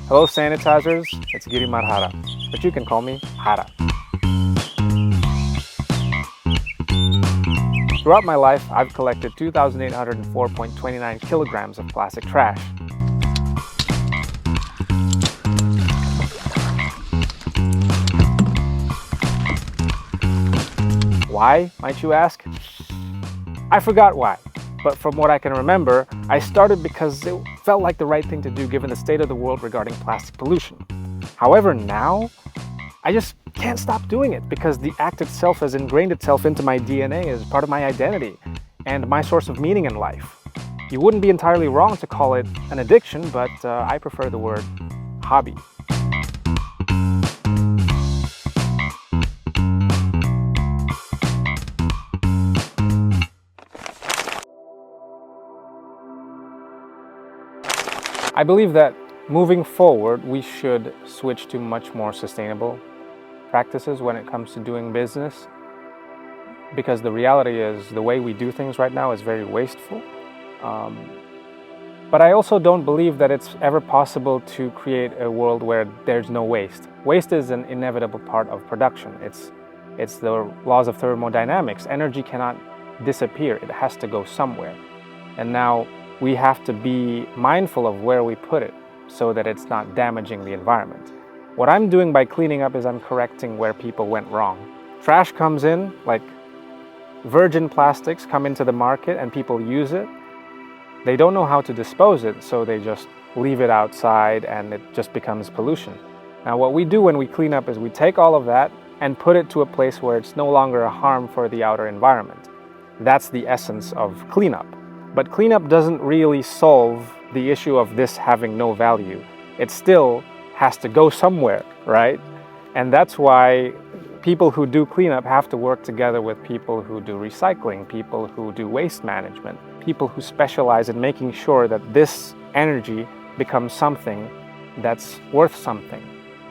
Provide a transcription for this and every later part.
Hello sanitizers, it's Giri Marhara, but you can call me Hara. Throughout my life, I've collected 2,804.29 kilograms of plastic trash. Why, might you ask? I forgot why, but from what I can remember, I started because it felt like the right thing to do given the state of the world regarding plastic pollution. However, now, I just can't stop doing it because the act itself has ingrained itself into my DNA as part of my identity and my source of meaning in life. You wouldn't be entirely wrong to call it an addiction, but I prefer the word hobby. I believe that moving forward, we should switch to much more sustainable practices when it comes to doing business, because the reality is the way we do things right now is very wasteful. But I also don't believe that it's ever possible to create a world where there's no waste. Waste is an inevitable part of production. It's the laws of thermodynamics. Energy cannot disappear. It has to go somewhere. And now we have to be mindful of where we put it so that it's not damaging the environment. What I'm doing by cleaning up is I'm correcting where people went wrong. Trash comes in, like virgin plastics come into the market and people use it. They don't know how to dispose it, so they just leave it outside and it just becomes pollution. Now what we do when we clean up is we take all of that and put it to a place where it's no longer a harm for the outer environment. That's the essence of cleanup. But cleanup doesn't really solve the issue of this having no value. It still has to go somewhere, right? And that's why people who do cleanup have to work together with people who do recycling, people who do waste management, people who specialize in making sure that this energy becomes something that's worth something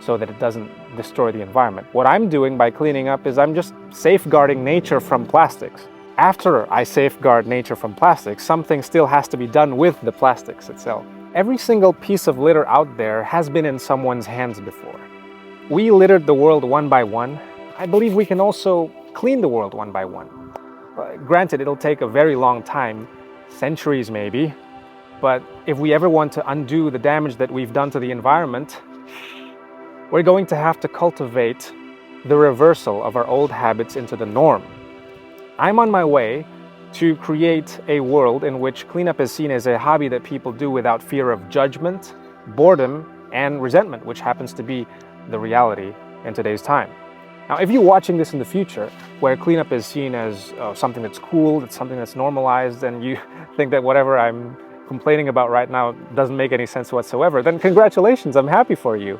so that it doesn't destroy the environment. What I'm doing by cleaning up is I'm just safeguarding nature from plastics. After I safeguard nature from plastics, something still has to be done with the plastics itself. Every single piece of litter out there has been in someone's hands before. We littered the world one by one. I believe we can also clean the world one by one. Granted, it'll take a very long time, centuries maybe, but if we ever want to undo the damage that we've done to the environment, we're going to have to cultivate the reversal of our old habits into the norm. I'm on my way to create a world in which cleanup is seen as a hobby that people do without fear of judgment, boredom, and resentment, which happens to be the reality in today's time. Now, if you're watching this in the future, where cleanup is seen as something that's cool, it's something that's normalized, and you think that whatever I'm complaining about right now doesn't make any sense whatsoever, then congratulations, I'm happy for you.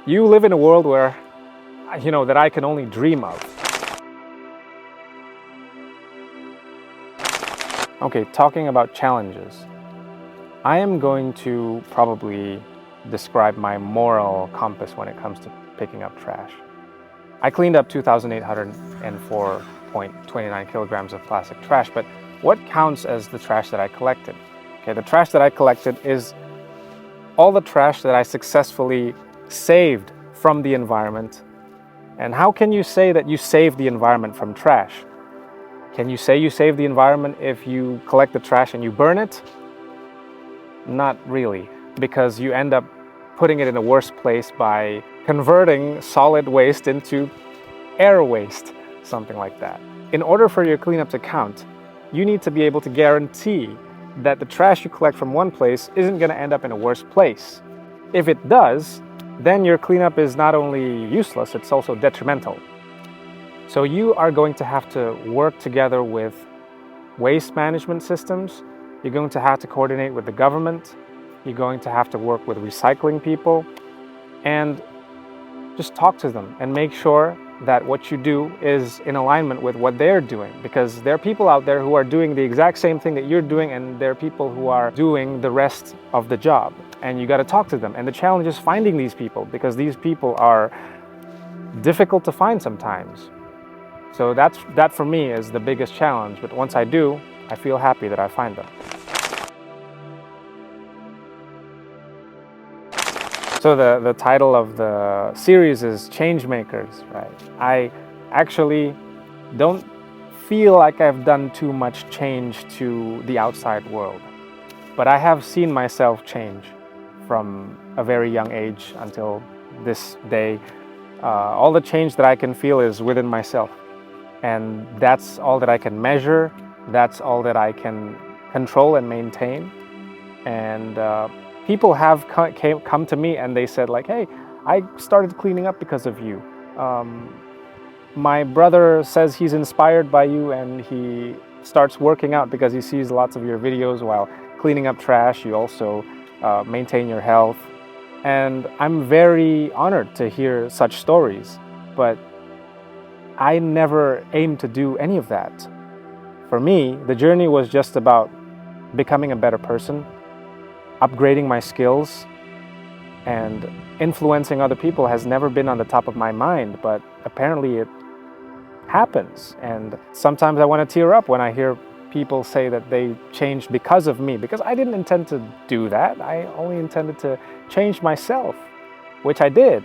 You live in a world where, that I can only dream of. Okay, talking about challenges, I am going to probably describe my moral compass when it comes to picking up trash. I cleaned up 2,804.29 kilograms of plastic trash, but what counts as the trash that I collected? Okay, the trash that I collected is all the trash that I successfully saved from the environment. And how can you say that you saved the environment from trash? Can you say you save the environment if you collect the trash and you burn it? Not really, because you end up putting it in a worse place by converting solid waste into air waste, something like that. In order for your cleanup to count, you need to be able to guarantee that the trash you collect from one place isn't going to end up in a worse place. If it does, then your cleanup is not only useless, it's also detrimental. So you are going to have to work together with waste management systems. You're going to have to coordinate with the government. You're going to have to work with recycling people and just talk to them and make sure that what you do is in alignment with what they're doing, because there are people out there who are doing the exact same thing that you're doing, and there are people who are doing the rest of the job, and you got to talk to them. And the challenge is finding these people, because these people are difficult to find sometimes. So that for me is the biggest challenge, but once I do, I feel happy that I find them. So the title of the series is Changemakers, right? I actually don't feel like I've done too much change to the outside world, but I have seen myself change from a very young age until this day. All the change that I can feel is within myself, and that's all that I can measure. That's all that I can control and maintain. And people have come to me and they said like, hey, I started cleaning up because of you. My brother says he's inspired by you and he starts working out because he sees lots of your videos while cleaning up trash. You also maintain your health. And I'm very honored to hear such stories, but I never aimed to do any of that. For me, the journey was just about becoming a better person, upgrading my skills, and influencing other people has never been on the top of my mind, but apparently it happens. And sometimes I want to tear up when I hear people say that they changed because of me, because I didn't intend to do that. I only intended to change myself, which I did.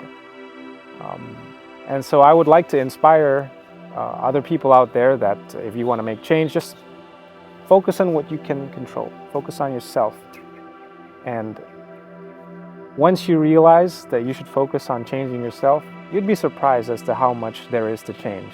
And so I would like to inspire other people out there that if you want to make change, just focus on what you can control. Focus on yourself. And once you realize that you should focus on changing yourself, you'd be surprised as to how much there is to change.